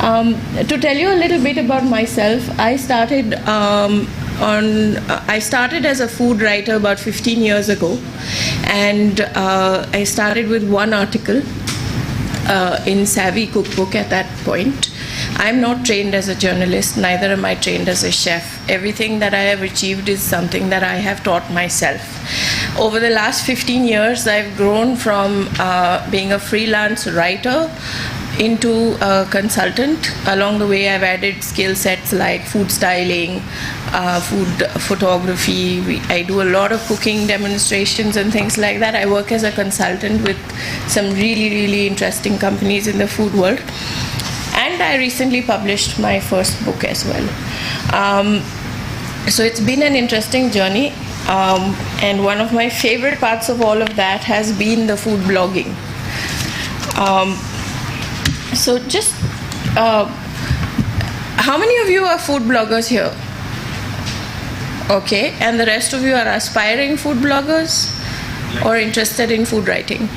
To tell you a little bit about myself, I started as a food writer about 15 years ago, and I started with one article in Savvy Cookbook at that point. I'm not trained as a journalist, neither am I trained as a chef. Everything that I have achieved is something that I have taught myself. Over the last 15 years, I've grown from being a freelance writer into a consultant. Along the way, I've added skill sets like food styling, food photography. I do a lot of cooking demonstrations and things like that. I work as a consultant with some really, really interesting companies in the food world. And I recently published my first book as well. So it's been an interesting journey. And one of my favorite parts of all of that has been the food blogging. So just, how many of you are food bloggers here? Okay, and the rest of you are aspiring food bloggers or interested in food writing?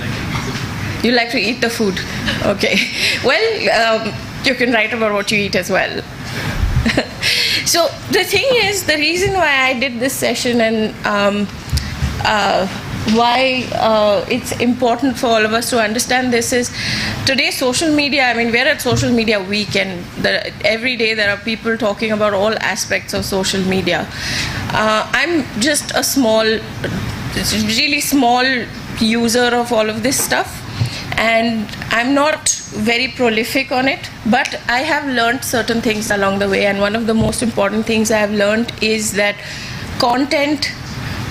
You like to eat the food? Okay. Well, you can write about what you eat as well. So the thing is, the reason why I did this session and why it's important for all of us to understand this is today social media, I mean, we're at Social Media Week, and every day there are people talking about all aspects of social media. I'm just a really small user of all of this stuff, and I'm not very prolific on it, but I have learned certain things along the way, and one of the most important things I have learned is that content,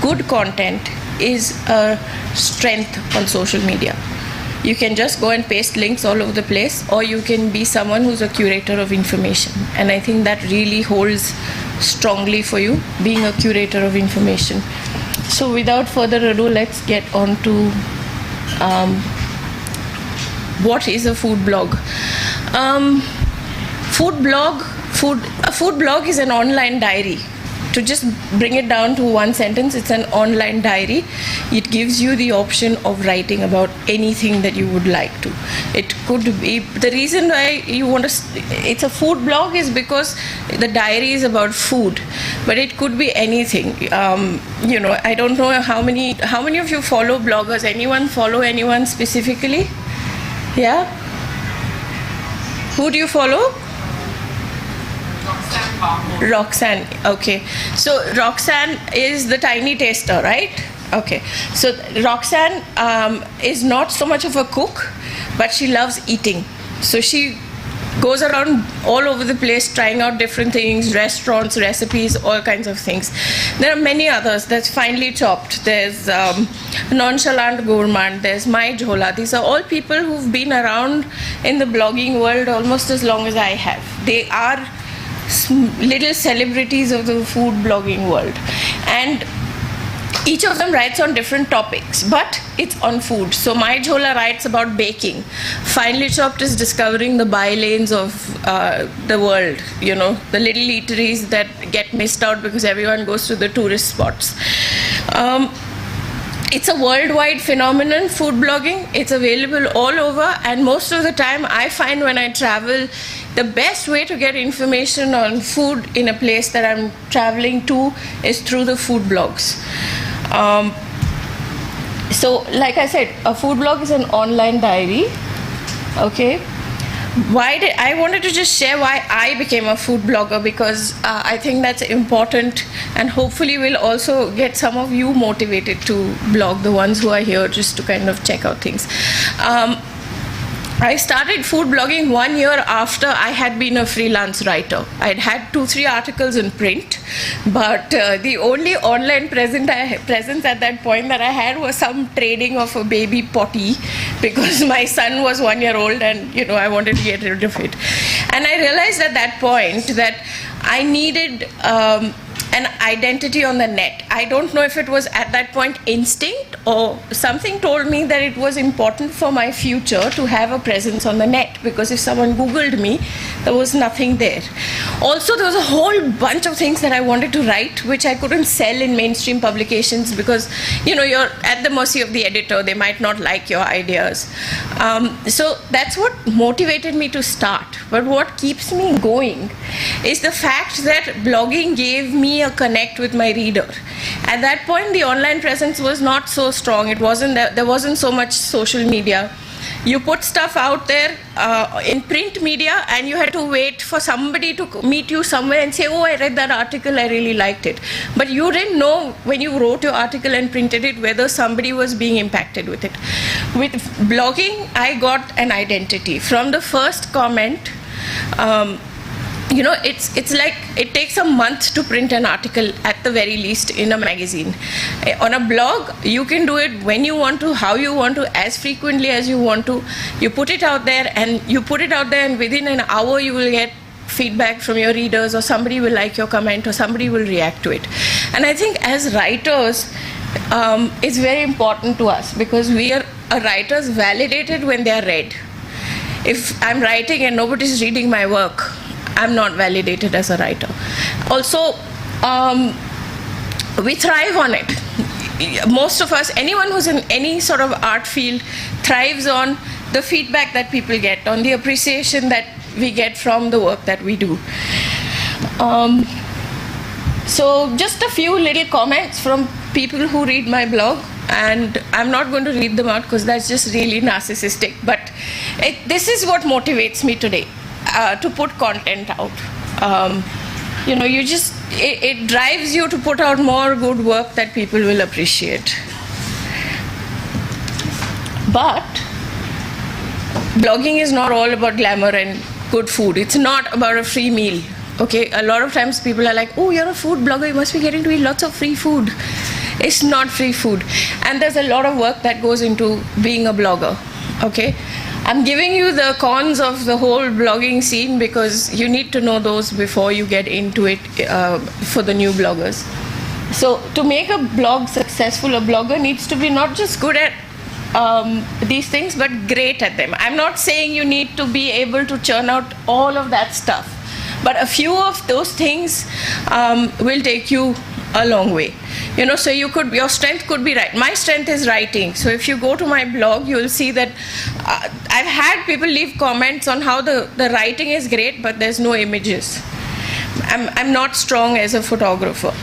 good content, is a strength on social media. You can just go and paste links all over the place, or you can be someone who's a curator of information, and I think that really holds strongly for you, being a curator of information. So without further ado, let's get on to what is a food blog. A food blog is an online diary. To just bring it down to one sentence, it's an online diary. It gives you the option of writing about anything that you would like to. It could be, the reason why you want to, it's a food blog is because the diary is about food, but it could be anything. You know, I don't know how many of you follow bloggers. Anyone follow anyone specifically? Yeah? Who do you follow? Roxanne, okay. So Roxanne is the tiny taster, right? Okay. So Roxanne is not so much of a cook, but she loves eating. So she goes around all over the place trying out different things, restaurants, recipes, all kinds of things. There are many others. There's Finely Chopped, there's Nonchalant Gourmand, there's My Jhola. These are all people who've been around in the blogging world almost as long as I have. They are little celebrities of the food blogging world, and each of them writes on different topics, but it's on food. So My Jhola writes about baking. Finely Chopped is discovering the by-lanes of the world, you know, the little eateries that get missed out because everyone goes to the tourist spots. It's a worldwide phenomenon, food blogging. It's available all over, and most of the time I find when I travel, the best way to get information on food in a place that I'm traveling to is through the food blogs. So, like I said, a food blog is an online diary. Okay. I wanted to just share why I became a food blogger, because I think that's important, and hopefully will also get some of you motivated to blog, the ones who are here just to kind of check out things. I started food blogging 1 year after I had been a freelance writer. I'd had 2-3 articles in print, but the only online presence at that point that I had was some trading of a baby potty, because my son was 1 year old and, you know, I wanted to get rid of it. And I realized at that point that I needed an identity on the net. I don't know if it was at that point instinct or something told me that it was important for my future to have a presence on the net, because if someone Googled me, there was nothing there. Also, there was a whole bunch of things that I wanted to write which I couldn't sell in mainstream publications because, you're at the mercy of the editor. They might not like your ideas. So that's what motivated me to start. But what keeps me going is the fact that blogging gave me a connect with my reader. At that point, the online presence was not so strong. There wasn't so much social media. You put stuff out there in print media, and you had to wait for somebody to meet you somewhere and say, oh, I read that article, I really liked it. But you didn't know when you wrote your article and printed it whether somebody was being impacted with it. With blogging, I got an identity. From the first comment, it's like it takes a month to print an article at the very least in a magazine. On a blog, you can do it when you want to, how you want to, as frequently as you want to. You put it out there, and within an hour you will get feedback from your readers, or somebody will like your comment, or somebody will react to it. And I think as writers, it's very important to us, because we are writers validated when they are read. If I'm writing and nobody's reading my work, I'm not validated as a writer. Also, we thrive on it. Most of us, anyone who's in any sort of art field, thrives on the feedback that people get, on the appreciation that we get from the work that we do. So just a few little comments from people who read my blog, and I'm not going to read them out because that's just really narcissistic, but this is what motivates me today. To put content out. It drives you to put out more good work that people will appreciate. But blogging is not all about glamour and good food. It's not about a free meal. Okay, a lot of times people are like, oh, you're a food blogger, you must be getting to eat lots of free food. It's not free food. And there's a lot of work that goes into being a blogger. Okay, I'm giving you the cons of the whole blogging scene because you need to know those before you get into it for the new bloggers. So to make a blog successful, a blogger needs to be not just good at these things, but great at them. I'm not saying you need to be able to churn out all of that stuff, but a few of those things will take you a long way. So your strength could be writing. My strength is writing. So if you go to my blog, you'll see that I've had people leave comments on how the writing is great, but there's no images. I'm not strong as a photographer,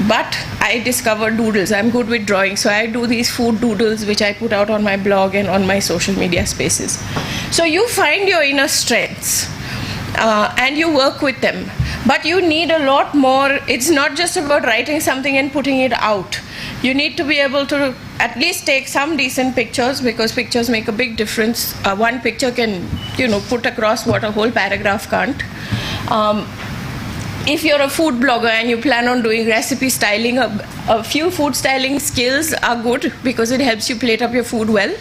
but I discovered doodles. I'm good with drawing. So I do these food doodles, which I put out on my blog and on my social media spaces. So you find your inner strengths and you work with them. But you need a lot more. It's not just about writing something and putting it out. You need to be able to at least take some decent pictures, because pictures make a big difference. One picture can, put across what a whole paragraph can't. If you're a food blogger and you plan on doing recipe styling, a few food styling skills are good because it helps you plate up your food well.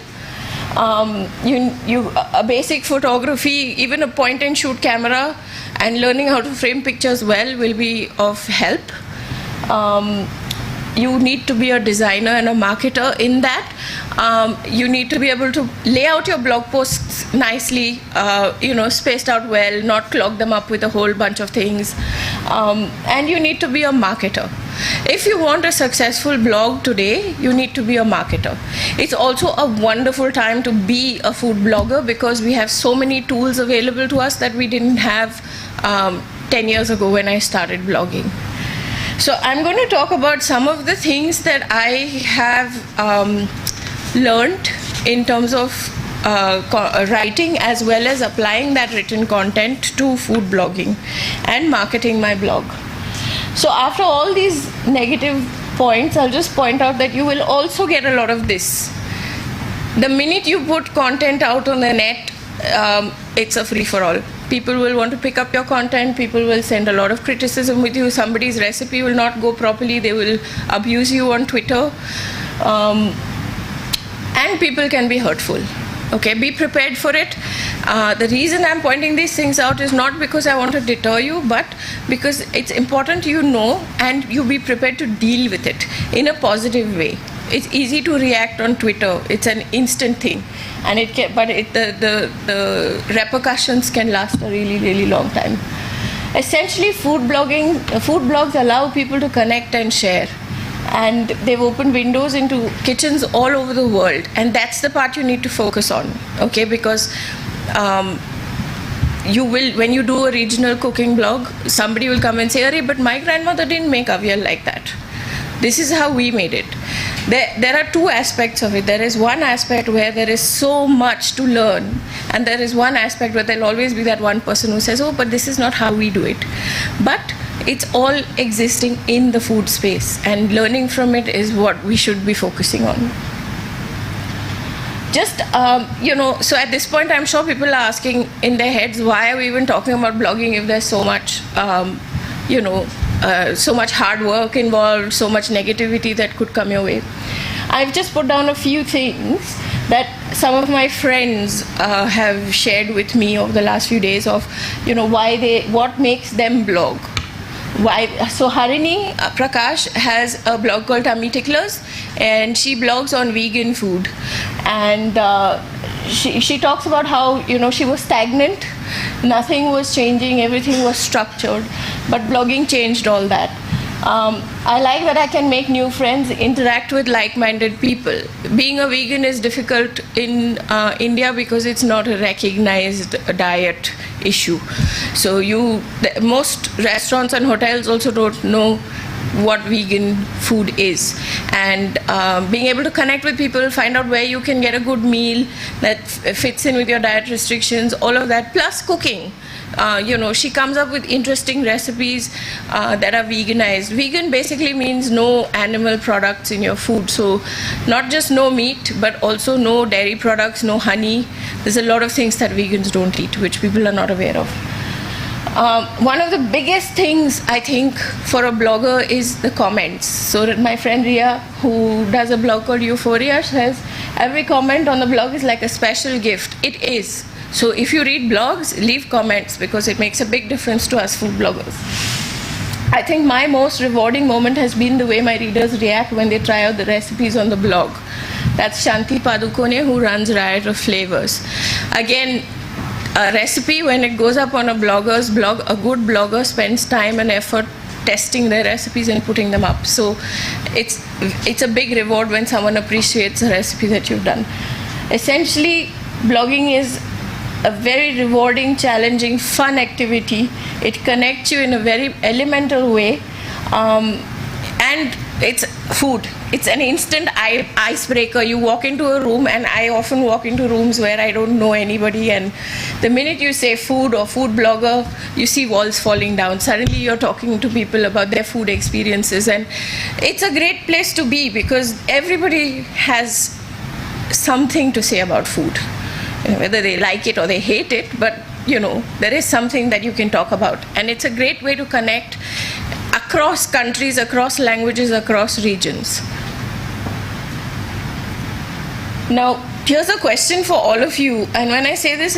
A basic photography, even a point and shoot camera, and learning how to frame pictures well will be of help. You need to be a designer and a marketer in that. You need to be able to lay out your blog posts nicely, spaced out well, not clog them up with a whole bunch of things. And you need to be a marketer. If you want a successful blog today, you need to be a marketer. It's also a wonderful time to be a food blogger because we have so many tools available to us that we didn't have 10 years ago when I started blogging. So I'm going to talk about some of the things that I have learned in terms of writing, as well as applying that written content to food blogging and marketing my blog. So after all these negative points, I'll just point out that you will also get a lot of this. The minute you put content out on the net, it's a free-for-all. People will want to pick up your content. People will send a lot of criticism with you. Somebody's recipe will not go properly. They will abuse you on Twitter. And people can be hurtful. Okay, be prepared for it. The reason I'm pointing these things out is not because I want to deter you, but because it's important you know and you be prepared to deal with it in a positive way. It's easy to react on Twitter. It's an instant thing, and the repercussions can last a really, really long time. Essentially, food blogs allow people to connect and share. And they've opened windows into kitchens all over the world, and that's the part you need to focus on, okay? Because you will, when you do a regional cooking blog, somebody will come and say, "Arey, but my grandmother didn't make avial like that. This is how we made it." There are two aspects of it. There is one aspect where there is so much to learn, and there is one aspect where there'll always be that one person who says, "Oh, but this is not how we do it." But it's all existing in the food space, and learning from it is what we should be focusing on. Just, so at this point, I'm sure people are asking in their heads, why are we even talking about blogging if there's so much, so much hard work involved, so much negativity that could come your way. I've just put down a few things that some of my friends have shared with me over the last few days of, what makes them blog. Why? So Harini Prakash has a blog called Tummy Ticklers, and she blogs on vegan food. And she talks about how, she was stagnant, nothing was changing, everything was structured, but blogging changed all that. I like that I can make new friends, interact with like-minded people. Being a vegan is difficult in India because it's not a recognized diet issue. So most restaurants and hotels also don't know what vegan food is, and being able to connect with people, find out where you can get a good meal that fits in with your diet restrictions, all of that, plus cooking. She comes up with interesting recipes that are veganized. Vegan basically means no animal products in your food. So not just no meat, but also no dairy products, no honey. There's a lot of things that vegans don't eat, which people are not aware of. One of the biggest things, I think, for a blogger is the comments. So that my friend Ria, who does a blog called Euphoria, says every comment on the blog is like a special gift. It is. So if you read blogs, leave comments, because it makes a big difference to us food bloggers. I think my most rewarding moment has been the way my readers react when they try out the recipes on the blog. That's Shanti Padukone, who runs Riot of Flavors. Again, a recipe, when it goes up on a blogger's blog, a good blogger spends time and effort testing their recipes and putting them up. So it's a big reward when someone appreciates a recipe that you've done. Essentially, blogging is a very rewarding, challenging, fun activity. It connects you in a very elemental way, and it's food. It's an instant icebreaker. You walk into a room, and I often walk into rooms where I don't know anybody, and the minute you say food or food blogger, you see walls falling down. Suddenly you're talking to people about their food experiences, and it's a great place to be because everybody has something to say about food. Whether they like it or they hate it, but there is something that you can talk about, and it's a great way to connect across countries, across languages, across regions. Now, here's a question for all of you, and when I say this,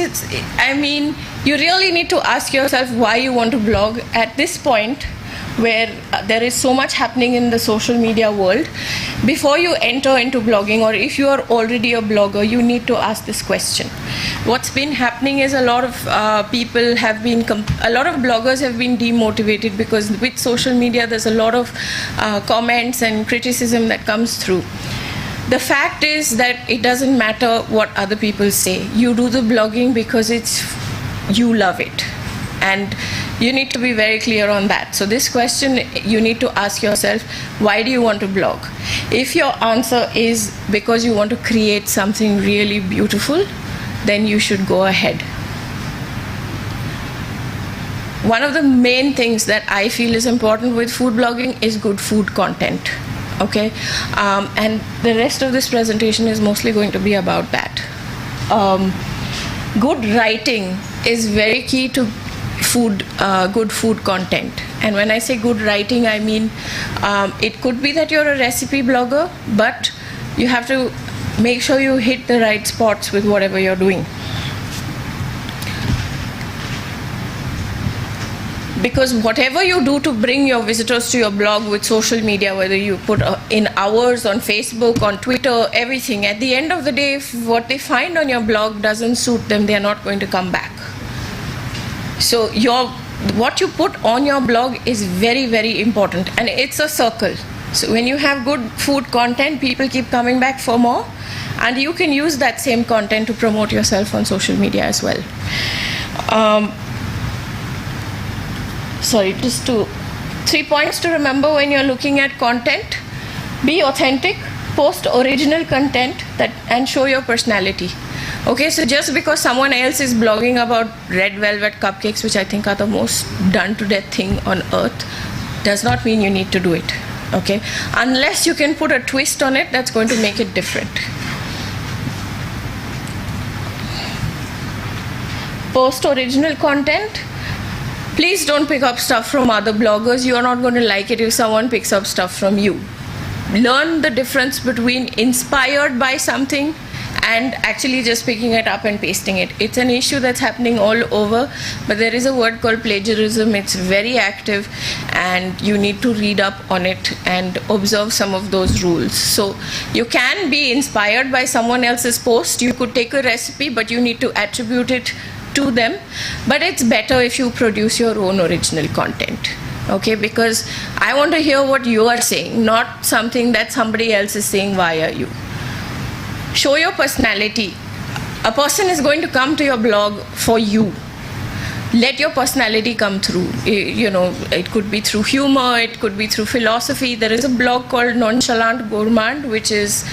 you really need to ask yourself why you want to blog at this point, where there is so much happening in the social media world. Before you enter into blogging, or if you are already a blogger, you need to ask this question. What's been happening is a lot of bloggers have been demotivated because with social media there's a lot of comments and criticism that comes through. The fact is that it doesn't matter what other people say. You do the blogging because you love it. And you need to be very clear on that. So this question, you need to ask yourself, why do you want to blog? If your answer is because you want to create something really beautiful, then you should go ahead. One of the main things that I feel is important with food blogging is good food content. Okay? And the rest of this presentation is mostly going to be about that. Good writing is very key to good food content. And when I say good writing, I mean it could be that you're a recipe blogger, but you have to make sure you hit the right spots with whatever you're doing. Because whatever you do to bring your visitors to your blog with social media, whether you put in hours on Facebook, on Twitter, everything, at the end of the day, if what they find on your blog doesn't suit them, they are not going to come back. So what you put on your blog is very, very important, and it's a circle. So when you have good food content, people keep coming back for more, and you can use that same content to promote yourself on social media as well. Just 3 points to remember when you're looking at content. Be authentic, post original content and show your personality. Okay, so just because someone else is blogging about red velvet cupcakes, which I think are the most done to death thing on earth, does not mean you need to do it. Okay, unless you can put a twist on it that's going to make it different. Post original content. Please don't pick up stuff from other bloggers. You are not going to like it if someone picks up stuff from you. Learn the difference between inspired by something and actually just picking it up and pasting it. It's an issue that's happening all over, but there is a word called plagiarism. It's very active, and you need to read up on it and observe some of those rules. So you can be inspired by someone else's post. You could take a recipe, but you need to attribute it to them. But it's better if you produce your own original content. Okay, because I want to hear what you are saying, not something that somebody else is saying via you. Show your personality. A person is going to come to your blog for you. Let your personality come through. You know, it could be through humor, it could be through philosophy. There is a blog called Nonchalant Gourmand, which is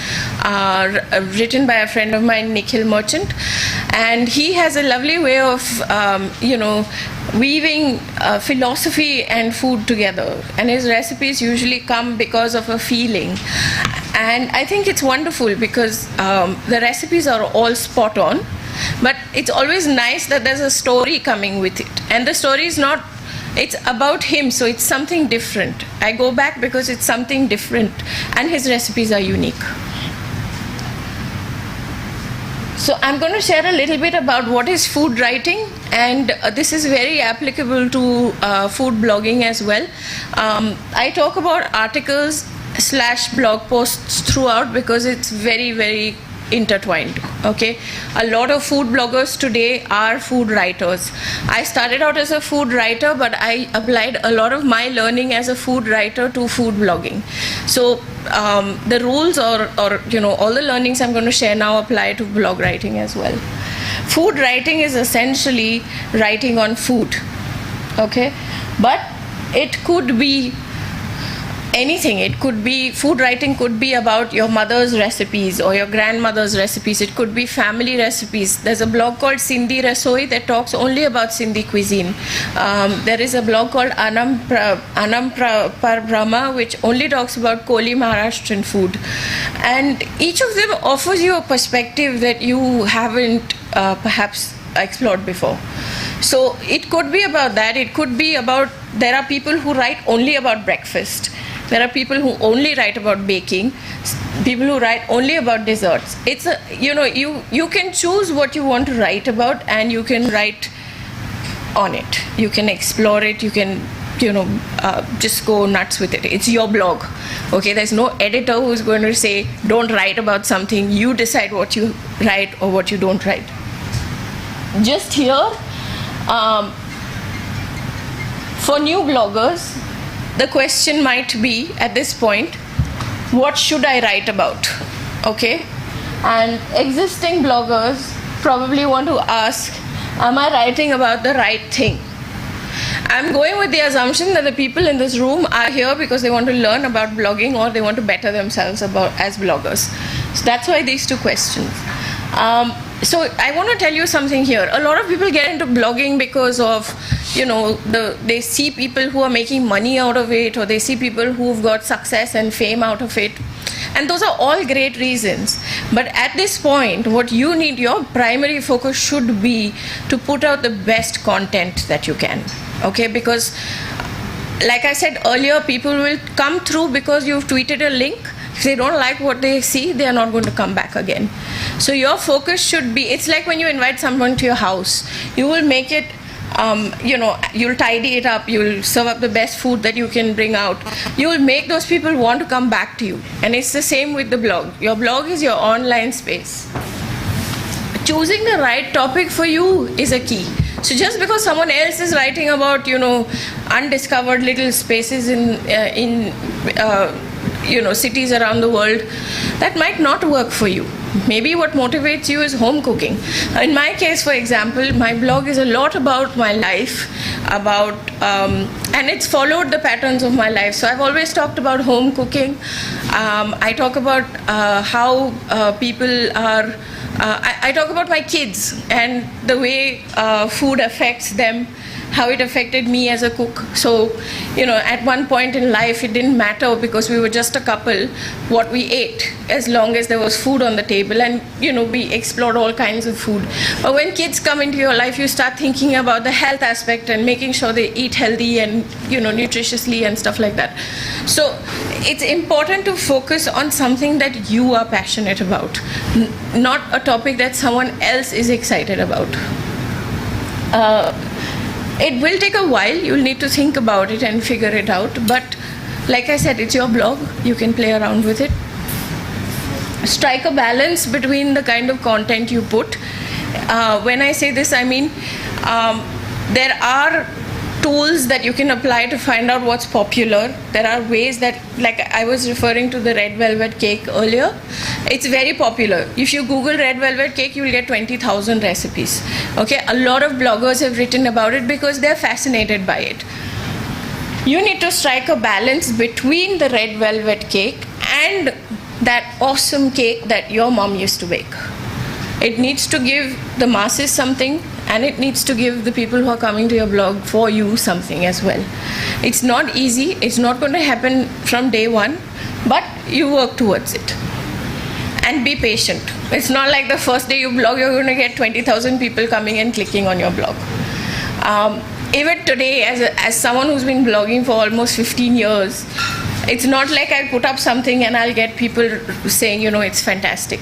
written by a friend of mine, Nikhil Merchant. And he has a lovely way of, weaving philosophy and food together. And his recipes usually come because of a feeling. And I think it's wonderful because the recipes are all spot on. But it's always nice that there's a story coming with it. And the story is not, it's about him, so it's something different. I go back because it's something different, and his recipes are unique. So I'm going to share a little bit about what is food writing, and this is very applicable to food blogging as well. I talk about articles/blog posts throughout because it's very, very intertwined. Okay, a lot of food bloggers today are food writers. I started out as a food writer, but I applied a lot of my learning as a food writer to food blogging. So the rules or all the learnings I'm going to share now apply to blog writing as well. Food writing is essentially writing on food. Okay, but it could be anything. It could be, food writing could be about your mother's recipes or your grandmother's recipes. It could be family recipes. There's a blog called Sindhi Rasoi that talks only about Sindhi cuisine. There is a blog called Anam Par Brahma, which only talks about Koli Maharashtrian food. And each of them offers you a perspective that you haven't perhaps explored before. So it could be about that. It could be about, there are people who write only about breakfast. There are people who only write about baking, people who write only about desserts. It's a, you can choose what you want to write about, and you can write on it. You can explore it. You can, just go nuts with it. It's your blog. Okay, there's no editor who's going to say, don't write about something. You decide what you write or what you don't write. Just here, for new bloggers, the question might be at this point, what should I write about? Okay, and existing bloggers probably want to ask, am I writing about the right thing? I'm going with the assumption that the people in this room are here because they want to learn about blogging or they want to better themselves as bloggers. So that's why these two questions. So I want to tell you something here. A lot of people get into blogging because of, they see people who are making money out of it, or they see people who've got success and fame out of it. And those are all great reasons. But at this point, what you need, your primary focus should be to put out the best content that you can. Okay, because like I said earlier, people will come through because you've tweeted a link. If they don't like what they see, they are not going to come back again. So your focus should be, it's like when you invite someone to your house, you will make it, you'll tidy it up, you'll serve up the best food that you can bring out. You will make those people want to come back to you. And it's the same with the blog. Your blog is your online space. Choosing the right topic for you is a key. So just because someone else is writing about, undiscovered little spaces in cities around the world, that might not work for you. Maybe what motivates you is home cooking. In my case, for example, my blog is a lot about my life, and it's followed the patterns of my life. So I've always talked about home cooking. I talk about how people are. I talk about my kids and the way food affects them, how it affected me as a cook. So, at one point in life, it didn't matter because we were just a couple what we ate, as long as there was food on the table, and, we explored all kinds of food. But when kids come into your life, you start thinking about the health aspect and making sure they eat healthy and, nutritiously and stuff like that. So it's important to focus on something that you are passionate about, not a topic that someone else is excited about. It will take a while. You'll need to think about it and figure it out. But like I said, it's your blog. You can play around with it. Strike a balance between the kind of content you put. When I say this, I mean there are tools that you can apply to find out what's popular. There are ways that, like I was referring to the red velvet cake earlier, it's very popular. If you Google red velvet cake, you will get 20,000 recipes. Okay, a lot of bloggers have written about it because they're fascinated by it. You need to strike a balance between the red velvet cake and that awesome cake that your mom used to bake. It needs to give the masses something, and it needs to give the people who are coming to your blog for you something as well. It's not easy. It's not going to happen from day one, but you work towards it. And be patient. It's not like the first day you blog, you're going to get 20,000 people coming and clicking on your blog. Even today, as someone who's been blogging for almost 15 years, it's not like I put up something and I'll get people saying, it's fantastic.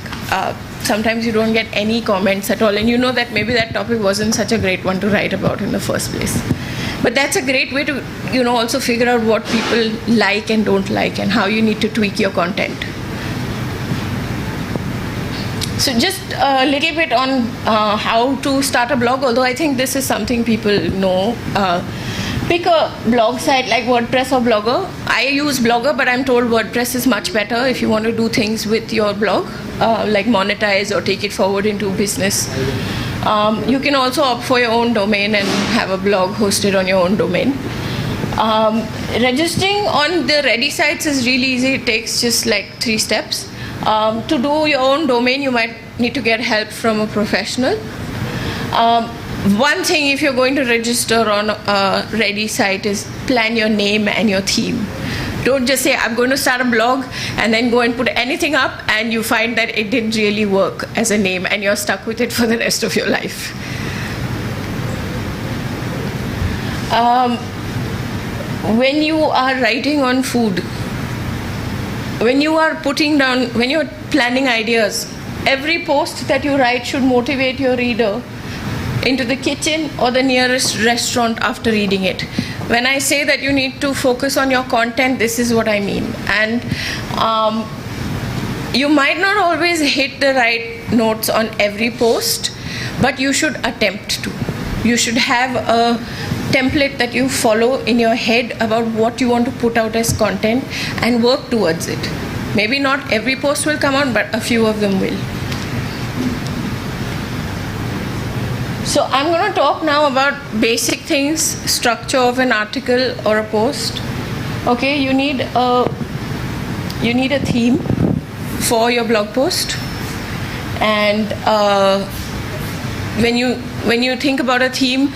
Sometimes you don't get any comments at all, and you know that maybe that topic wasn't such a great one to write about in the first place. But that's a great way to, also figure out what people like and don't like and how you need to tweak your content. So just a little bit on how to start a blog, although I think this is something people know. Pick a blog site like WordPress or Blogger. I use Blogger, but I'm told WordPress is much better if you want to do things with your blog, like monetize or take it forward into business. You can also opt for your own domain and have a blog hosted on your own domain. Registering on the ready sites is really easy. It takes just like 3 steps. To do your own domain, you might need to get help from a professional. One thing, if you're going to register on a ready site, is plan your name and your theme. Don't just say, I'm going to start a blog, and then go and put anything up, and you find that it didn't really work as a name, and you're stuck with it for the rest of your life. When you are writing on food, when you're planning ideas, every post that you write should motivate your reader into the kitchen or the nearest restaurant after reading it. When I say that you need to focus on your content, this is what I mean. And you might not always hit the right notes on every post, but you should attempt to. You should have a template that you follow in your head about what you want to put out as content and work towards it. Maybe not every post will come out, but a few of them will. So I'm going to talk now about basic things, structure of an article or a post. Okay, you need a theme for your blog post, and when you think about a theme,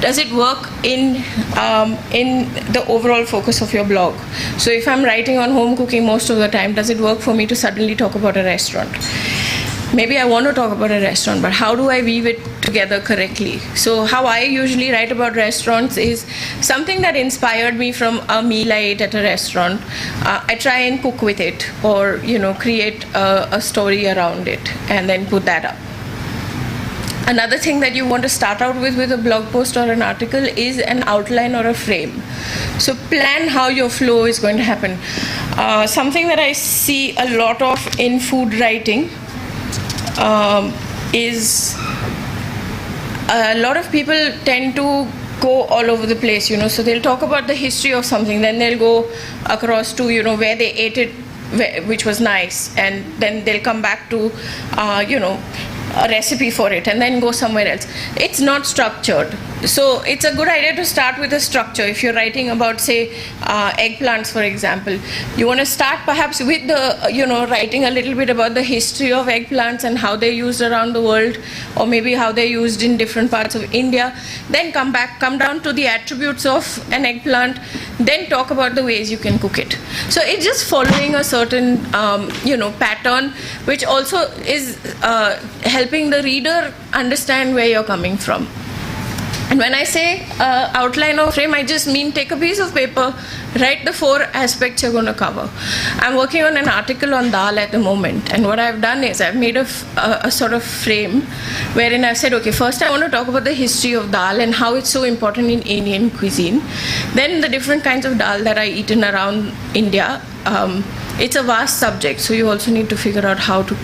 does it work in the overall focus of your blog? So if I'm writing on home cooking most of the time, does it work for me to suddenly talk about a restaurant? maybe I want to talk about a restaurant, but how do I weave it together correctly? So how I usually write about restaurants is something that inspired me from a meal I ate at a restaurant. I try and cook with it, or create a story around it and then put that up. Another thing that you want to start out with a blog post or an article is an outline or a frame. So plan how your flow is going to happen. Something that I see a lot of in food writing is a lot of people tend to go all over the place, so they'll talk about the history of something, then they'll go across to, where they ate it, which was nice, and then they'll come back to, a recipe for it, and then go somewhere else. It's not structured. So it's a good idea to start with a structure. If you're writing about, say, eggplants, for example, you want to start perhaps with the, writing a little bit about the history of eggplants and how they're used around the world, or maybe how they're used in different parts of India. Then come down to the attributes of an eggplant, then talk about the ways you can cook it. So it's just following a certain, pattern, which also is helping the reader understand where you're coming from. And when I say outline or frame, I just mean take a piece of paper, write the 4 aspects you're going to cover. I'm working on an article on dal at the moment, and what I've done is I've made a sort of frame wherein I've said, okay, first I want to talk about the history of dal and how it's so important in Indian cuisine. Then the different kinds of dal that I eaten around India. It's a vast subject, so you also need to figure out how to.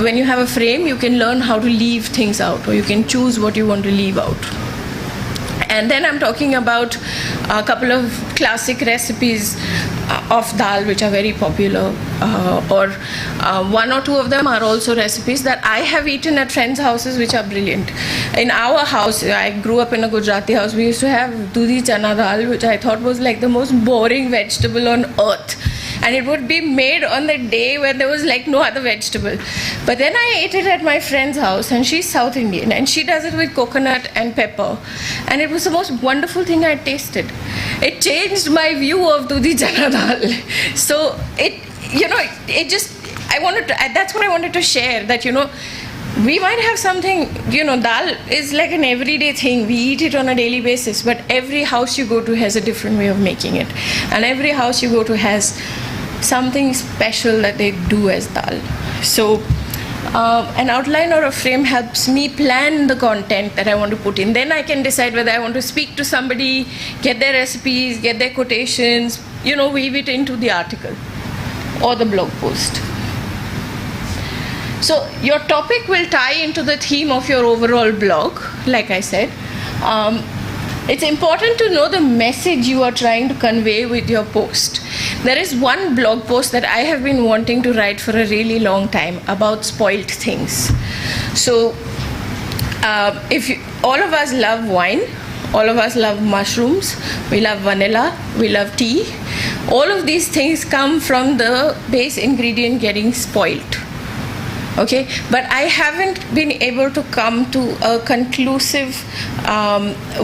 When you have a frame, you can learn how to leave things out, or you can choose what you want to leave out. And then I'm talking about a couple of classic recipes of dal which are very popular, or 1 or 2 of them are also recipes that I have eaten at friends' houses which are brilliant. In our house, I grew up in a Gujarati house, we used to have dudhi chana dal, which I thought was like the most boring vegetable on earth. And it would be made on the day when there was like no other vegetable. But then I ate it at my friend's house, and she's South Indian, and she does it with coconut and pepper. And it was the most wonderful thing I tasted. It changed my view of dudhi chana dal. So that's what I wanted to share, that, we might have something, dal is like an everyday thing. We eat it on a daily basis, but every house you go to has a different way of making it. And every house you go to has something special that they do as dal. So an outline or a frame helps me plan the content that I want to put in. Then I can decide whether I want to speak to somebody, get their recipes, get their quotations, weave it into the article or the blog post. So your topic will tie into the theme of your overall blog, like I said. It's important to know the message you are trying to convey with your post. There is one blog post that I have been wanting to write for a really long time about spoiled things. So all of us love wine, all of us love mushrooms, we love vanilla, we love tea. All of these things come from the base ingredient getting spoiled. Okay, but I haven't been able to come to a conclusive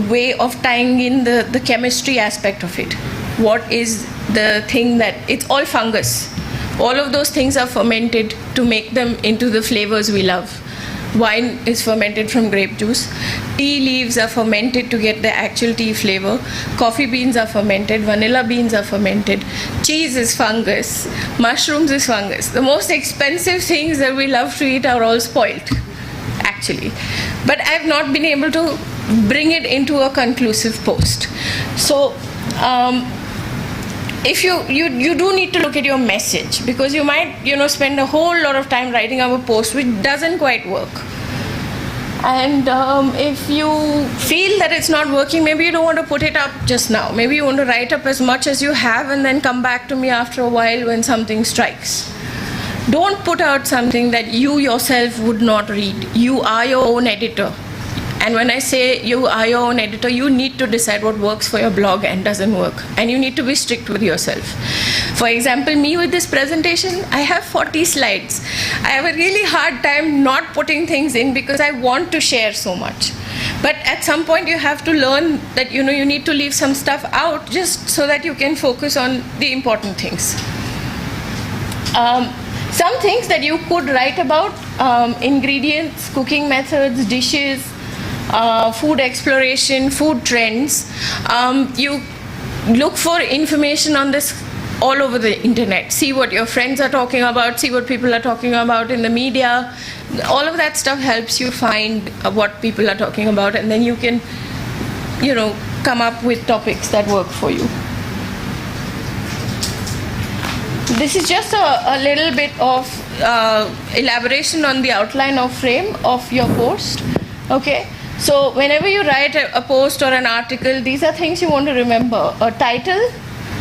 way of tying in the chemistry aspect of it. What is the thing that, it's all fungus. All of those things are fermented to make them into the flavors we love. Wine is fermented from grape juice. Tea leaves are fermented to get the actual tea flavor. Coffee beans are fermented. Vanilla beans are fermented. Cheese is fungus. Mushrooms is fungus. The most expensive things that we love to eat are all spoiled, actually. But I've not been able to bring it into a conclusive post. So, if you do need to look at your message, because you might spend a whole lot of time writing up a post which doesn't quite work, and if you feel that it's not working, maybe you don't want to put it up just now. Maybe you want to write up as much as you have and then come back to me after a while when something strikes. Don't put out something that you yourself would not read. You are your own editor. And when I say you are your own editor, you need to decide what works for your blog and doesn't work. And you need to be strict with yourself. For example, me with this presentation, I have 40 slides. I have a really hard time not putting things in because I want to share so much. But at some point you have to learn that you need to leave some stuff out just so that you can focus on the important things. Some things that you could write about, ingredients, cooking methods, dishes, food exploration, food trends. You look for information on this all over the internet. See what your friends are talking about, see what people are talking about in the media. All of that stuff helps you find what people are talking about, and then you can, come up with topics that work for you. This is just a little bit of elaboration on the outline or frame of your post. Okay, so whenever you write a post or an article, these are things you want to remember. A title,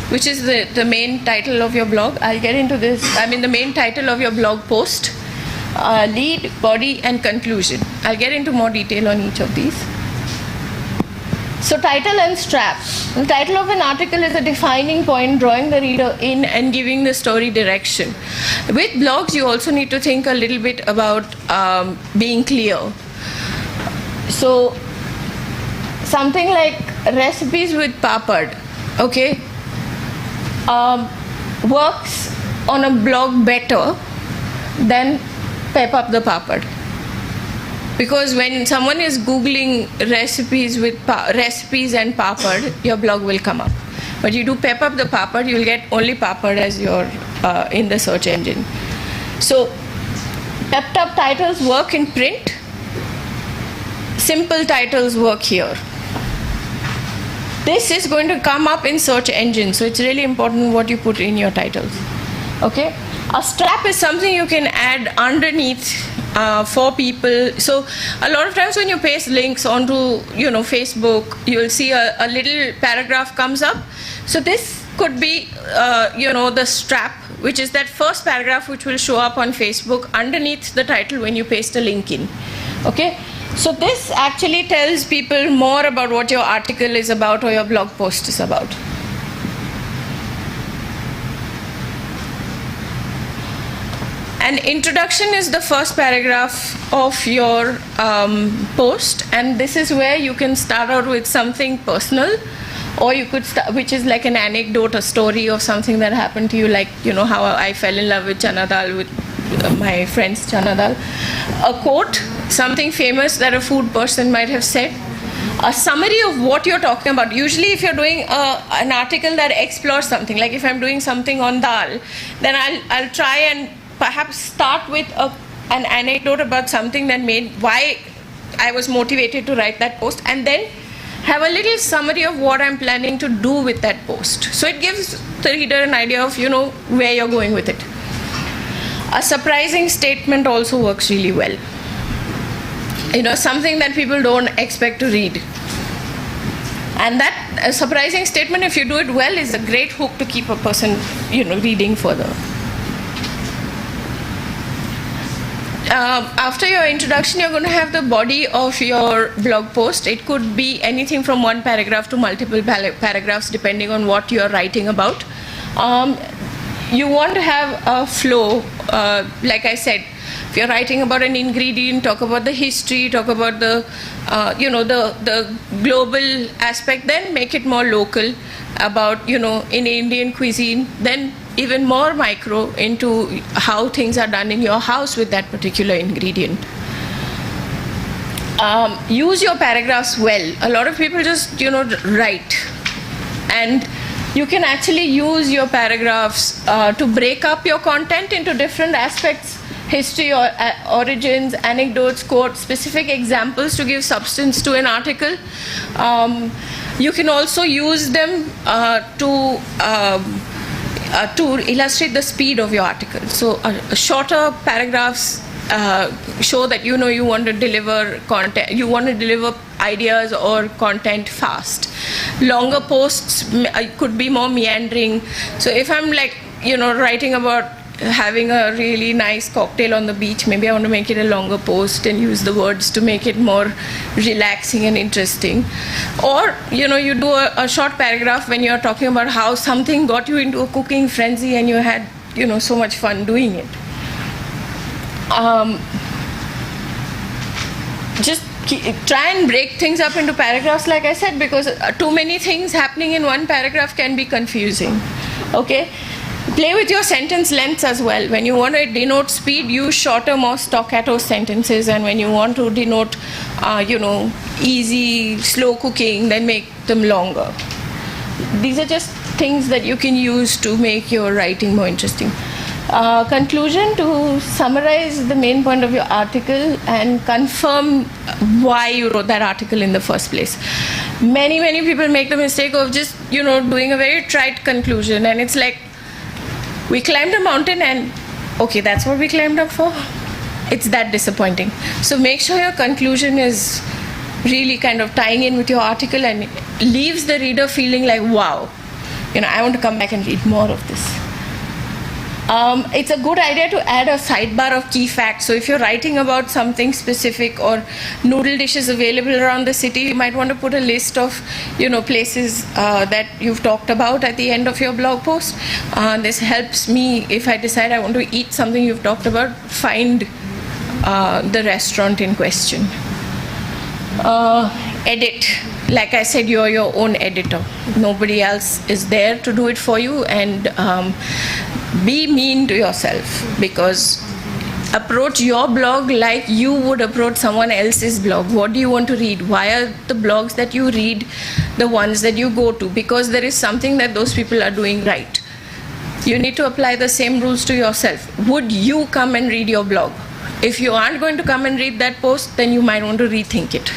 which is the main title of your blog. I'll get into this. The main title of your blog post. Lead, body, and conclusion. I'll get into more detail on each of these. So title and strap. The title of an article is a defining point, drawing the reader in and giving the story direction. With blogs, you also need to think a little bit about being clear. So something like recipes with papad, okay, works on a blog better than pep up the papad. Because when someone is Googling recipes and papad, your blog will come up. But you do pep up the papad, you'll get only papad as your in the search engine. So pepped up titles work in print. Simple titles work here. This is going to come up in search engine, so it's really important what you put in your titles. Okay? A strap is something you can add underneath for people. So a lot of times when you paste links onto Facebook, you'll see a little paragraph comes up. So this could be the strap, which is that first paragraph which will show up on Facebook underneath the title when you paste a link in. Okay, so this actually tells people more about what your article is about or your blog post is about. An introduction is the first paragraph of your post, and this is where you can start out with something personal, or you could start, which is like an anecdote, a story of something that happened to you, like how I fell in love with chana dal with my friend's chana dal. A quote, something famous that a food person might have said. A summary of what you're talking about. Usually if you're doing an article that explores something, like if I'm doing something on dal, then I'll try and perhaps start with an anecdote about something that made why I was motivated to write that post, and then have a little summary of what I'm planning to do with that post. So it gives the reader an idea of where you're going with it. A surprising statement also works really well. Something that people don't expect to read. And that a surprising statement, if you do it well, is a great hook to keep a person reading further. After your introduction, you're going to have the body of your blog post. It could be anything from one paragraph to multiple paragraphs, depending on what you're writing about. You want to have a flow, like I said. If you're writing about an ingredient, talk about the history, talk about the global aspect, then make it more local about, in Indian cuisine, then even more micro into how things are done in your house with that particular ingredient. Use your paragraphs well. A lot of people just, write. And you can actually use your paragraphs to break up your content into different aspects, history or origins, anecdotes, quotes, specific examples to give substance to an article. You can also use them to illustrate the speed of your article. So shorter paragraphs show that you want to deliver content, you want to deliver ideas or content fast. Longer posts could be more meandering. So if I'm writing about having a really nice cocktail on the beach, maybe I want to make it a longer post and use the words to make it more relaxing and interesting. Or you do a short paragraph when you're talking about how something got you into a cooking frenzy and you had so much fun doing it. Just try and break things up into paragraphs, like I said, because too many things happening in one paragraph can be confusing. Okay, Play with your sentence lengths as well. When you want to denote speed, use shorter, more staccato sentences. And when you want to denote, easy, slow cooking, then make them longer. These are just things that you can use to make your writing more interesting. Conclusion: to summarize the main point of your article and confirm why you wrote that article in the first place. Many people make the mistake of just, doing a very trite conclusion, and it's like, we climbed a mountain and, okay, that's what we climbed up for? It's that disappointing. So make sure your conclusion is really kind of tying in with your article and leaves the reader feeling like, wow, I want to come back and read more of this. It's a good idea to add a sidebar of key facts. So if you're writing about something specific or noodle dishes available around the city, you might want to put a list of, places that you've talked about at the end of your blog post. This helps me, if I decide I want to eat something you've talked about, find the restaurant in question. Edit. Like I said, you're your own editor. Nobody else is there to do it for you, and be mean to yourself, because approach your blog like you would approach someone else's blog. What do you want to read? Why are the blogs that you read the ones that you go to? Because there is something that those people are doing right. You need to apply the same rules to yourself. Would you come and read your blog? If you aren't going to come and read that post, then you might want to rethink it.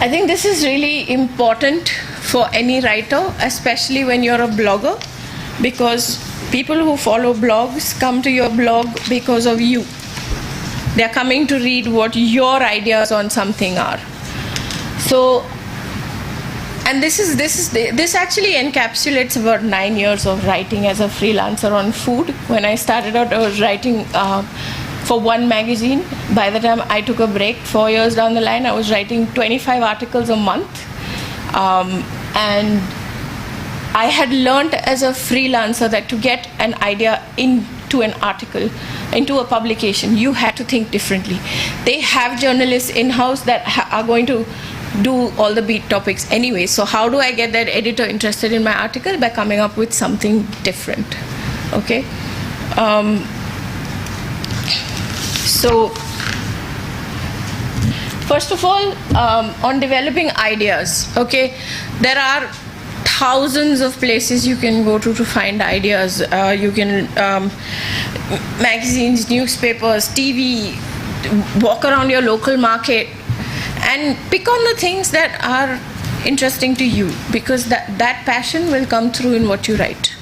I think this is really important for any writer, especially when you're a blogger, because people who follow blogs come to your blog because of you. They're coming to read what your ideas on something are. So, and this actually encapsulates about 9 years of writing as a freelancer on food. When I started out, I was writing for one magazine. By the time I took a break, 4 years down the line, I was writing 25 articles a month. And I had learned as a freelancer that to get an idea into an article, into a publication, you had to think differently. They have journalists in-house that are going to do all the beat topics anyway. So how do I get that editor interested in my article? By coming up with something different. Okay? So, first of all, on developing ideas, okay, there are thousands of places you can go to find ideas. You can, magazines, newspapers, TV, walk around your local market, and pick on the things that are interesting to you, because that passion will come through in what you write.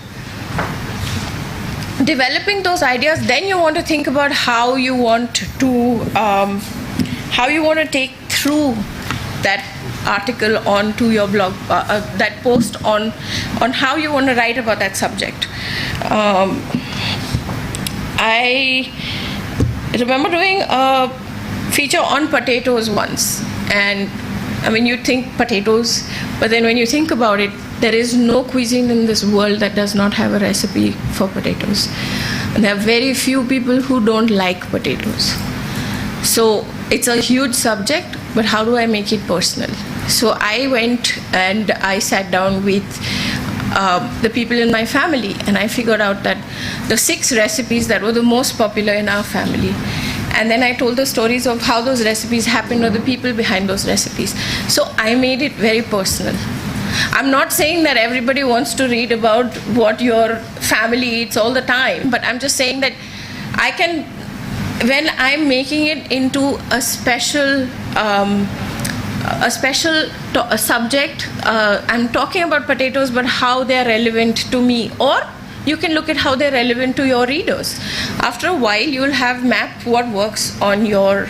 Developing those ideas, then you want to think about how you want to take through that article onto your blog, that post on how you want to write about that subject. I remember doing a feature on potatoes once, and I mean, you think potatoes, but then when you think about it, there is no cuisine in this world that does not have a recipe for potatoes. And there are very few people who don't like potatoes. So it's a huge subject, but how do I make it personal? So I went and I sat down with the people in my family, and I figured out that the 6 recipes that were the most popular in our family. And then I told the stories of how those recipes happened or the people behind those recipes. So I made it very personal. I'm not saying that everybody wants to read about what your family eats all the time, but I'm just saying that I can, when I'm making it into a special subject, I'm talking about potatoes, but how they're relevant to me, or you can look at how they're relevant to your readers. After a while, you'll have mapped what works on your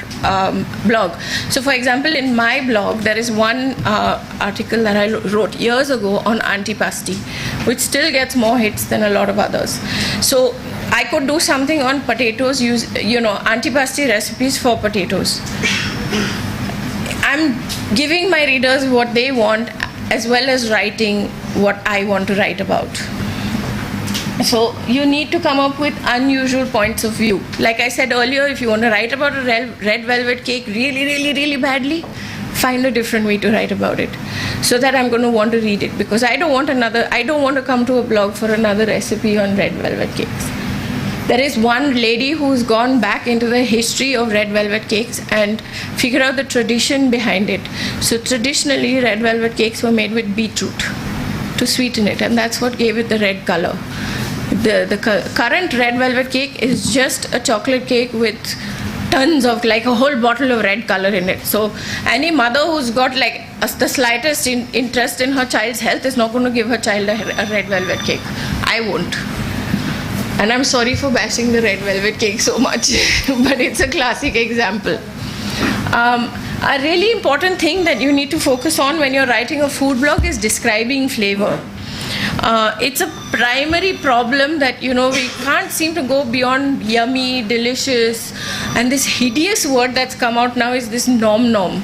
blog. So for example, in my blog, there is one article that I wrote years ago on antipasti, which still gets more hits than a lot of others. So I could do something on potatoes, use, antipasti recipes for potatoes. I'm giving my readers what they want, as well as writing what I want to write about. So you need to come up with unusual points of view. Like I said earlier, if you want to write about a red velvet cake really, really, really badly, find a different way to write about it, so that I'm going to want to read it, because I don't want to come to a blog for another recipe on red velvet cakes. There is one lady who's gone back into the history of red velvet cakes and figured out the tradition behind it. So traditionally, red velvet cakes were made with beetroot to sweeten it, and that's what gave it the red color. The current red velvet cake is just a chocolate cake with tons of, like, a whole bottle of red color in it. So any mother who's got like the slightest interest in her child's health is not going to give her child a red velvet cake. I won't. And I'm sorry for bashing the red velvet cake so much, but it's a classic example. A really important thing that you need to focus on when you're writing a food blog is describing flavor. It's a primary problem that, we can't seem to go beyond yummy, delicious, and this hideous word that's come out now is this nom nom.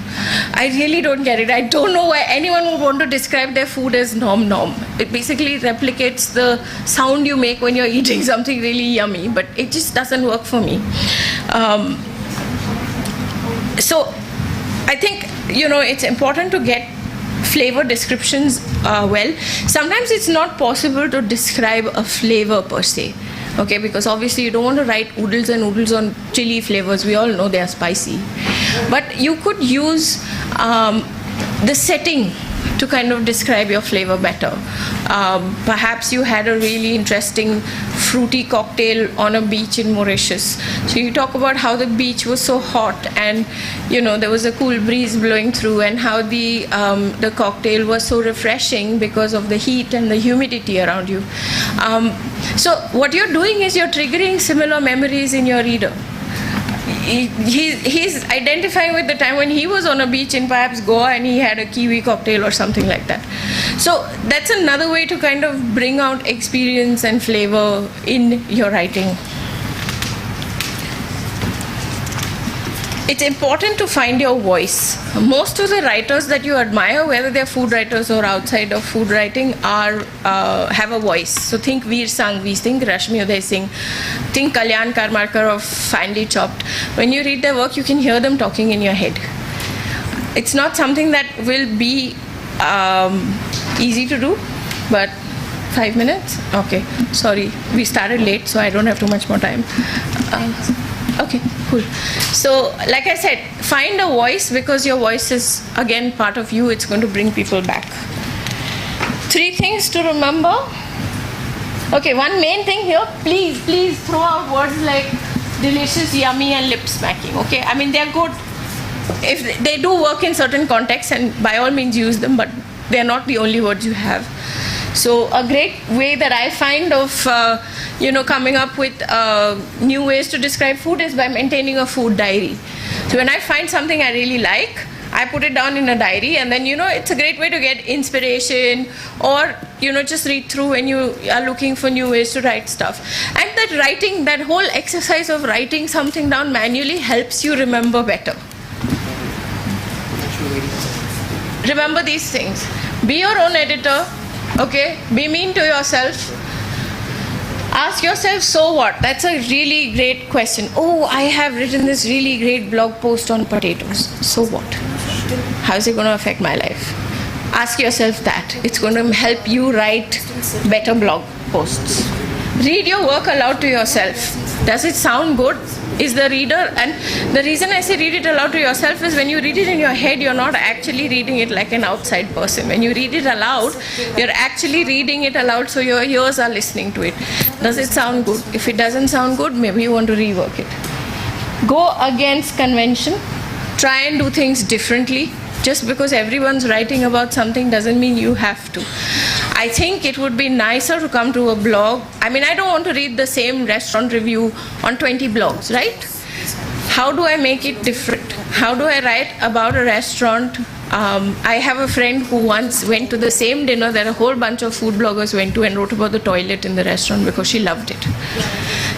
I really don't get it. I don't know why anyone would want to describe their food as nom nom. It basically replicates the sound you make when you're eating something really yummy, but it just doesn't work for me. So I think, it's important to get flavor descriptions well. Sometimes it's not possible to describe a flavor per se, okay, because obviously you don't want to write oodles and oodles on chili flavors. We all know they are spicy, but you could use the setting to kind of describe your flavor better. Perhaps you had a really interesting fruity cocktail on a beach in Mauritius. So you talk about how the beach was so hot and, there was a cool breeze blowing through, and how the cocktail was so refreshing because of the heat and the humidity around you. So what you're doing is you're triggering similar memories in your reader. He's identifying with the time when he was on a beach in perhaps Goa and he had a kiwi cocktail or something like that. So that's another way to kind of bring out experience and flavor in your writing. It's important to find your voice. Most of the writers that you admire, whether they're food writers or outside of food writing, have a voice. So think Veer Sanghvi, think Rashmi Uday Singh, think Kalyan Karmarkar of Finely Chopped. When you read their work, you can hear them talking in your head. It's not something that will be easy to do, but 5 minutes? Okay, sorry. We started late, so I don't have too much more time. Okay, cool. So, like I said, find a voice, because your voice is, again, part of you. It's going to bring people back. 3 things to remember. Okay, one main thing here, please throw out words like delicious, yummy, and lip smacking, okay? I mean, they're good. If they do work in certain contexts, and by all means use them, but they're not the only words you have. So a great way that I find of, coming up with new ways to describe food is by maintaining a food diary. So when I find something I really like, I put it down in a diary, and then, it's a great way to get inspiration, or, just read through when you are looking for new ways to write stuff. And that whole exercise of writing something down manually helps you remember better. Remember these things. Be your own editor. Okay, be mean to yourself. Ask yourself, so what? That's a really great question. Oh, I have written this really great blog post on potatoes. So what? How is it going to affect my life? Ask yourself that. It's going to help you write better blog posts. Read your work aloud to yourself. Does it sound good? Is the reader, and the reason I say read it aloud to yourself is when you read it in your head, you're not actually reading it like an outside person. When you read it aloud, you're actually reading it aloud, so your ears are listening to it. Does it sound good? If it doesn't sound good, maybe you want to rework it. Go against convention. Try and do things differently. Just because everyone's writing about something doesn't mean you have to. I think it would be nicer to come to a blog. I mean, I don't want to read the same restaurant review on 20 blogs, right? How do I make it different? How do I write about a restaurant? I have a friend who once went to the same dinner that a whole bunch of food bloggers went to and wrote about the toilet in the restaurant because she loved it.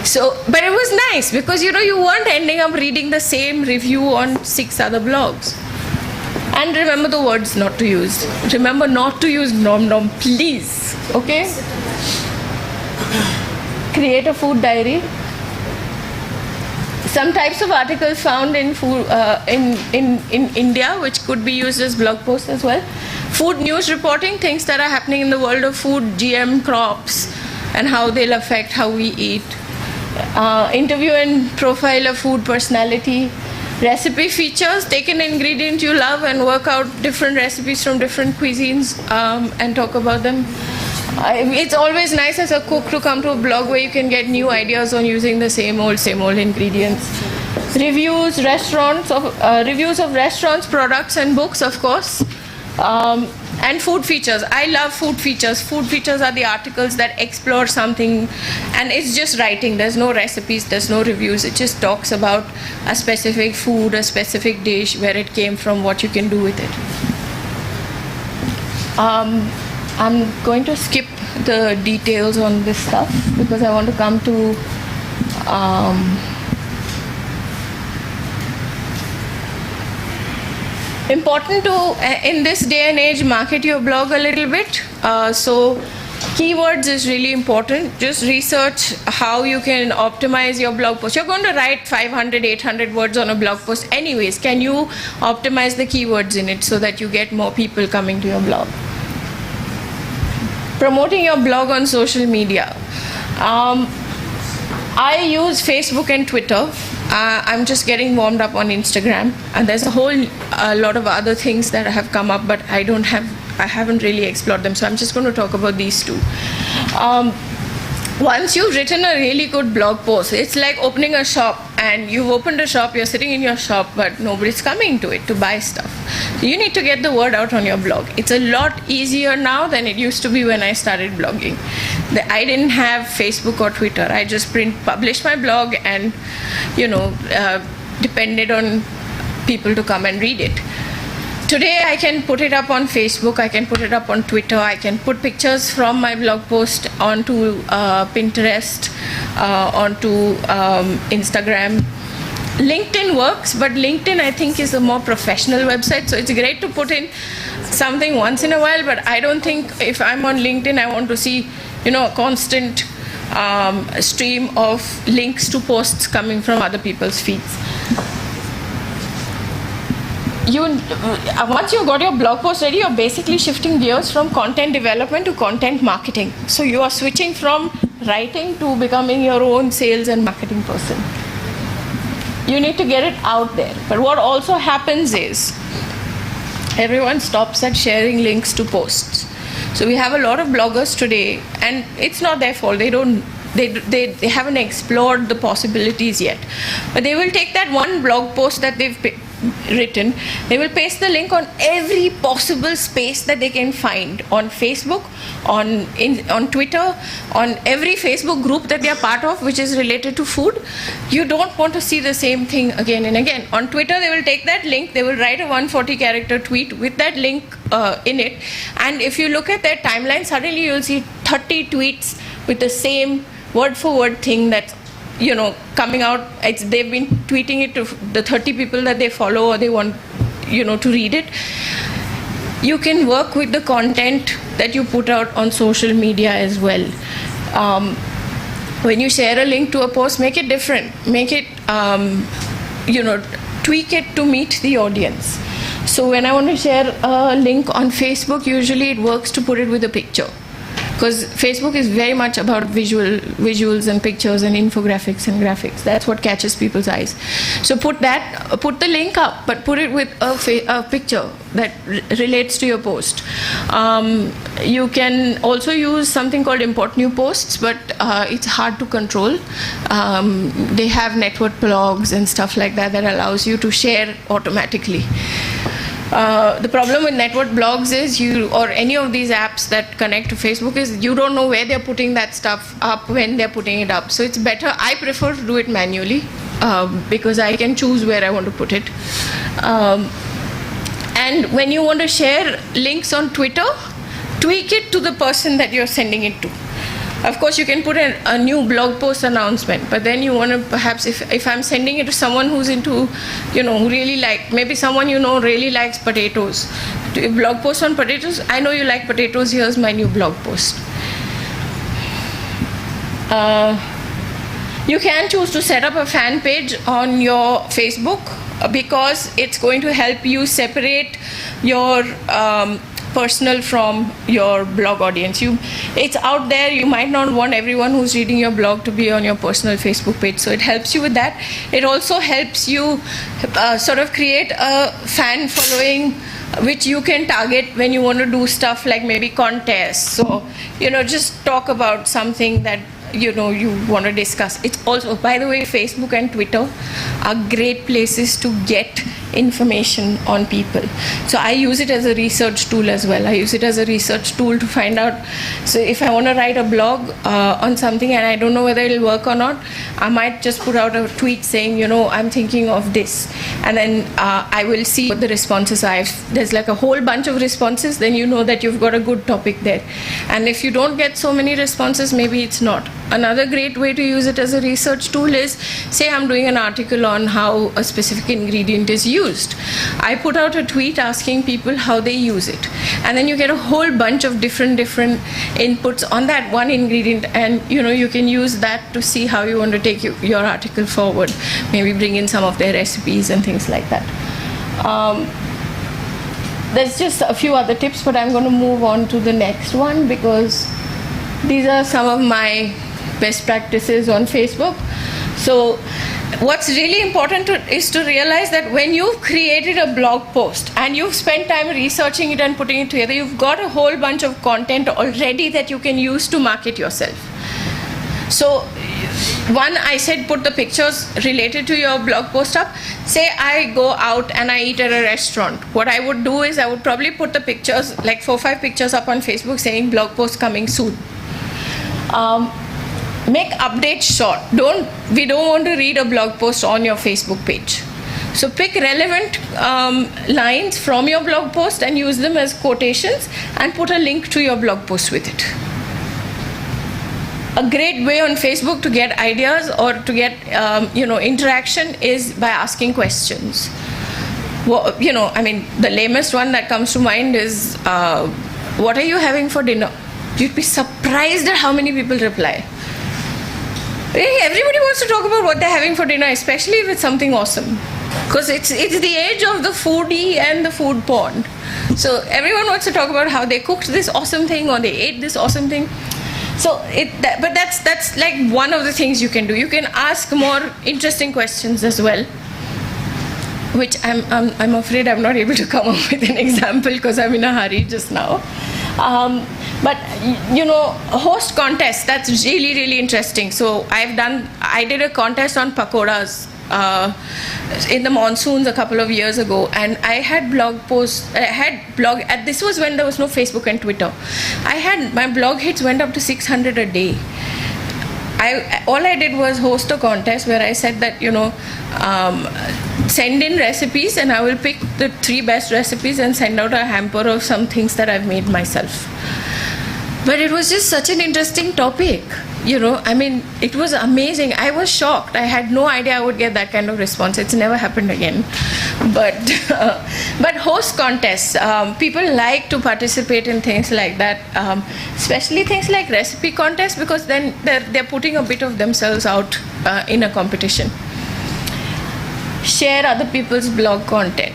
So, but it was nice because, you weren't ending up reading the same review on 6 other blogs. And remember the words not to use. Remember not to use nom nom, please. Okay? Create a food diary. Some types of articles found in food in India, which could be used as blog posts as well. Food news reporting, things that are happening in the world of food, GM crops, and how they'll affect how we eat. Interview and profile of food personality. Recipe features, take an ingredient you love and work out different recipes from different cuisines and talk about them. It's always nice as a cook to come to a blog where you can get new ideas on using the same old ingredients. Reviews, reviews of restaurants, products and books, of course. And food features. I love food features. Food features are the articles that explore something, and it's just writing. There's no recipes, there's no reviews. It just talks about a specific food, a specific dish, where it came from, what you can do with it. I'm going to skip the details on this stuff because I want to come to important to, in this day and age, market your blog a little bit. So keywords is really important. Just research how you can optimize your blog post. You're going to write 500, 800 words on a blog post anyways. Can you optimize the keywords in it so that you get more people coming to your blog? Promoting your blog on social media. I use Facebook and Twitter. I'm just getting warmed up on Instagram, and there's a whole lot of other things that have come up, but I haven't really explored them, so I'm just going to talk about these two. Once you've written a really good blog post, it's like opening a shop, and you've opened a shop, you're sitting in your shop, but nobody's coming to it to buy stuff. So you need to get the word out on your blog. It's a lot easier now than it used to be when I started blogging. I didn't have Facebook or Twitter. I just published my blog and, depended on people to come and read it. Today I can put it up on Facebook, I can put it up on Twitter, I can put pictures from my blog post onto Pinterest, onto Instagram. LinkedIn works, but LinkedIn I think is a more professional website, so it's great to put in something once in a while, but I don't think if I'm on LinkedIn I want to see a constant stream of links to posts coming from other people's feeds. Once you've got your blog post ready, you're basically shifting gears from content development to content marketing. So you are switching from writing to becoming your own sales and marketing person. You need to get it out there. But what also happens is everyone stops at sharing links to posts. So we have a lot of bloggers today, and it's not their fault. They haven't explored the possibilities yet. But they will take that one blog post that they've written, they will paste the link on every possible space that they can find, on Facebook, on Twitter, on every Facebook group that they are part of which is related to food. You don't want to see the same thing again and again. On Twitter they will take that link, they will write a 140 character tweet with that link in it, and if you look at their timeline, suddenly you'll see 30 tweets with the same word for word thing that's coming out. They've been tweeting it to the 30 people that they follow, or they want to read it. You can work with the content that you put out on social media as well. When you share a link to a post, make it different, make it tweak it to meet the audience. So when I want to share a link on Facebook, usually it works to put it with a picture, because Facebook is very much about visuals and pictures and infographics and graphics. That's what catches people's eyes. So put the link up, but put it with a picture that relates to your post. You can also use something called import new posts, but it's hard to control. They have network blogs and stuff like that allows you to share automatically. The problem with network blogs is or any of these apps that connect to Facebook is you don't know where they're putting that stuff up when they're putting it up. So it's better, I prefer to do it manually because I can choose where I want to put it. And when you want to share links on Twitter, tweak it to the person that you're sending it to. Of course, you can put a new blog post announcement, but then you want to perhaps, if I'm sending it to someone who's into, really maybe someone really likes potatoes. A blog post on potatoes, I know you like potatoes, here's my new blog post. You can choose to set up a fan page on your Facebook because it's going to help you separate your personal from your blog audience. It's out there. You might not want everyone who's reading your blog to be on your personal Facebook page, so it helps you with that. It also helps you sort of create a fan following which you can target when you want to do stuff like maybe contests. So, just talk about something that you want to discuss. It's also, by the way, Facebook and Twitter are great places to get information on people. So I use it as a research tool as well. I use it as a research tool to find out. So if I want to write a blog on something and I don't know whether it'll work or not, I might just put out a tweet saying, I'm thinking of this. And then I will see what the responses are. If there's like a whole bunch of responses, then you know that you've got a good topic there. And if you don't get so many responses, maybe it's not. Another great way to use it as a research tool is, say I'm doing an article on how a specific ingredient is used. I put out a tweet asking people how they use it. And then you get a whole bunch of different inputs on that one ingredient, and you can use that to see how you want to take your article forward. Maybe bring in some of their recipes and things like that. There's just a few other tips, but I'm going to move on to the next one because these are some of my best practices on Facebook. So what's really important is to realize that when you've created a blog post and you've spent time researching it and putting it together, you've got a whole bunch of content already that you can use to market yourself. So one, I said put the pictures related to your blog post up. Say I go out and I eat at a restaurant. What I would do is I would probably put the pictures, like 4 or 5 pictures up on Facebook saying blog post coming soon. Make updates short. We don't want to read a blog post on your Facebook page. So pick relevant lines from your blog post and use them as quotations and put a link to your blog post with it. A great way on Facebook to get ideas or to get interaction is by asking questions. Well, the lamest one that comes to mind is, what are you having for dinner? You'd be surprised at how many people reply. Everybody wants to talk about what they're having for dinner, especially if it's something awesome. Because it's the age of the foodie and the food porn. So everyone wants to talk about how they cooked this awesome thing or they ate this awesome thing. So but that's like one of the things you can do. You can ask more interesting questions as well, which I'm afraid I'm not able to come up with an example because I'm in a hurry just now. But host contests, that's really, really interesting. So I did a contest on pakoras in the monsoons a couple of years ago, and I had this was when there was no Facebook and Twitter. My blog hits went up to 600 a day. All I did was host a contest where I said that send in recipes and I will pick the 3 best recipes and send out a hamper of some things that I've made myself. But it was just such an interesting topic. It was amazing. I was shocked. I had no idea I would get that kind of response. It's never happened again. But host contests, people like to participate in things like that, especially things like recipe contests, because then they're putting a bit of themselves out in a competition. Share other people's blog content.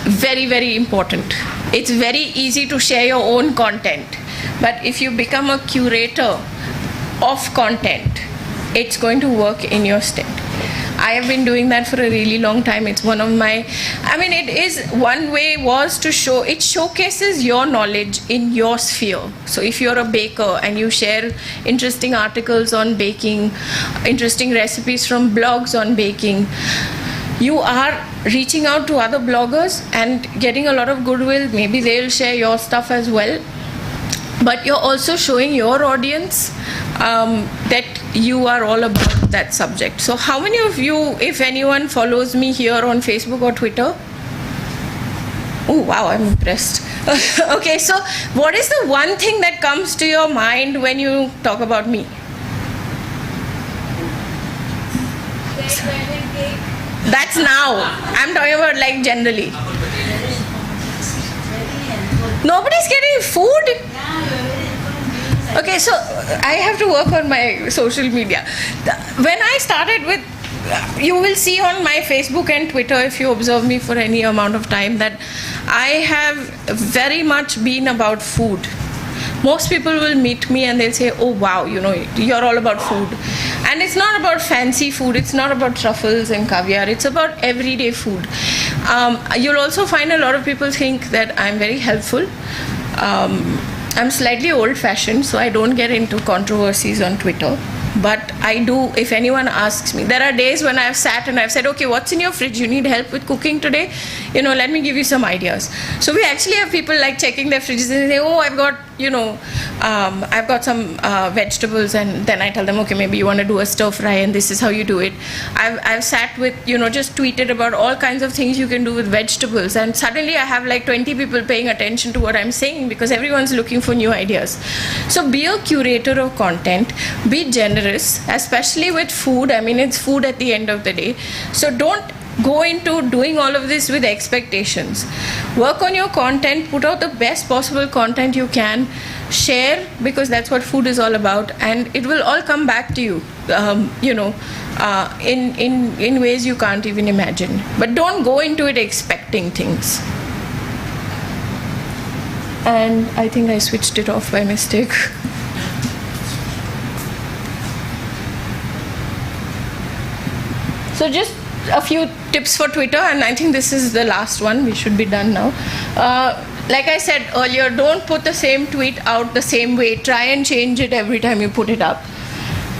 Very, very important. It's very easy to share your own content. But if you become a curator of content, it's going to work in your stead. I have been doing that for a really long time. It's one of my, it is one way was to it showcases your knowledge in your sphere. So if you're a baker and you share interesting articles on baking, interesting recipes from blogs on baking, you are reaching out to other bloggers and getting a lot of goodwill. Maybe they'll share your stuff as well. But you're also showing your audience that you are all about that subject. So how many of you, if anyone, follows me here on Facebook or Twitter? Oh, wow, I'm impressed. Okay, so what is the one thing that comes to your mind when you talk about me? That's now. I'm talking about like generally. Nobody's getting food? Okay, so I have to work on my social media. When I started with, you will see on my Facebook and Twitter, if you observe me for any amount of time, that I have very much been about food. Most people will meet me and they'll say, oh wow, you're all about food. And it's not about fancy food, it's not about truffles and caviar, it's about everyday food. You'll also find a lot of people think that I'm very helpful. I'm slightly old-fashioned, so I don't get into controversies on Twitter. But I do, if anyone asks me. There are days when I've sat and I've said, okay, what's in your fridge? You need help with cooking today? Let me give you some ideas. So we actually have people like checking their fridges and they say, oh, I've got some vegetables, and then I tell them, okay, maybe you want to do a stir fry and this is how you do it. I've sat with, just tweeted about all kinds of things you can do with vegetables, and suddenly I have like 20 people paying attention to what I'm saying because everyone's looking for new ideas. So be a curator of content, be generous, especially with food. I mean, it's food at the end of the day. So don't go into doing all of this with expectations. Work on your content, put out the best possible content you can, share, because that's what food is all about, and it will all come back to you, in ways you can't even imagine. But don't go into it expecting things. And I think I switched it off by mistake. So just a few tips for Twitter, and I think this is the last one. We should be done now. Like I said earlier, don't put the same tweet out the same way. Try and change it every time you put it up.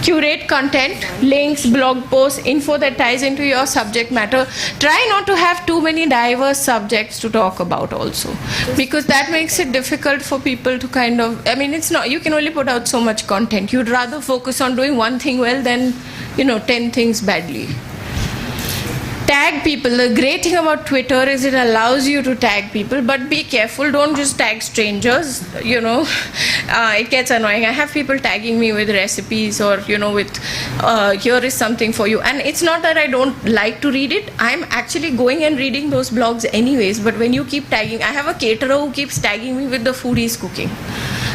Curate content, links, blog posts, info that ties into your subject matter. Try not to have too many diverse subjects to talk about also, because that makes it difficult for people to it's not, you can only put out so much content. You'd rather focus on doing one thing well than, 10 things badly. Tag people. The great thing about Twitter is it allows you to tag people, but be careful. Don't just tag strangers. It gets annoying. I have people tagging me with recipes or, with here is something for you. And it's not that I don't like to read it. I'm actually going and reading those blogs anyways. But when you keep tagging, I have a caterer who keeps tagging me with the food he's cooking.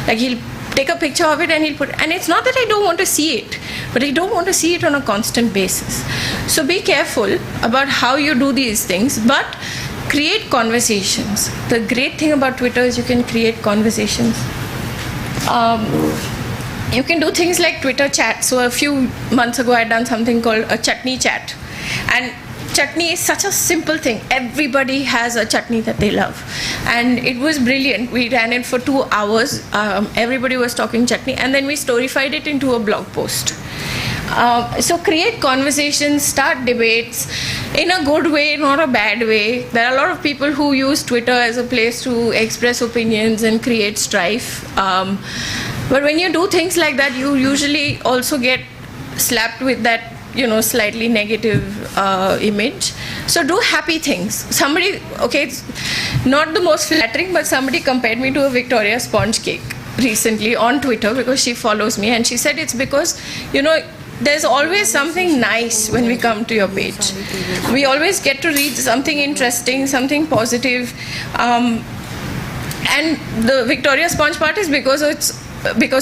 Like he'll take a picture of it and he'll put it. And it's not that I don't want to see it, but I don't want to see it on a constant basis. So be careful about how you do these things, but create conversations. The great thing about Twitter is you can create conversations. You can do things like Twitter chat. So a few months ago, I had done something called a chutney chat. And chutney is such a simple thing. Everybody has a chutney that they love. And it was brilliant. We ran it for 2 hours. Everybody was talking chutney. And then we storyfied it into a blog post. So create conversations, start debates in a good way, not a bad way. There are a lot of people who use Twitter as a place to express opinions and create strife. But when you do things like that, you usually also get slapped with that slightly negative image. So do happy things. Somebody, it's not the most flattering, but somebody compared me to a Victoria sponge cake recently on Twitter because she follows me, and she said it's because, there's always something nice when we come to your page. We always get to read something interesting, something positive. And the Victoria sponge part is because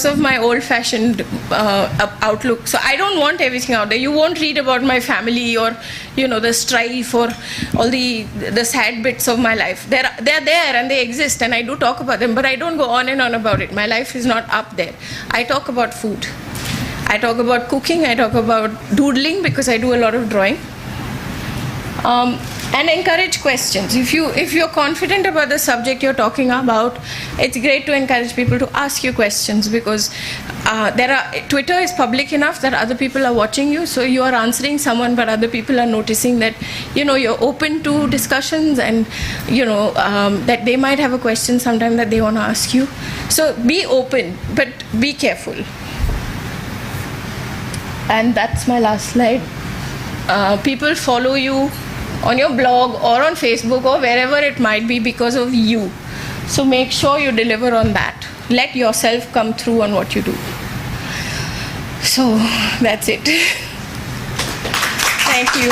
of my old-fashioned outlook. So I don't want everything out there. You won't read about my family or, the strife or all the sad bits of my life. They're there and they exist, and I do talk about them, but I don't go on and on about it. My life is not up there. I talk about food. I talk about cooking. I talk about doodling because I do a lot of drawing. And encourage questions. If you're confident about the subject you're talking about, it's great to encourage people to ask you questions, because Twitter is public enough that other people are watching you, so you are answering someone, but other people are noticing that you're open to discussions, and that they might have a question sometime that they want to ask you. So be open, but be careful. And that's my last slide. People follow you on your blog or on Facebook or wherever it might be because of you. So make sure you deliver on that. Let yourself come through on what you do. So that's it. Thank you.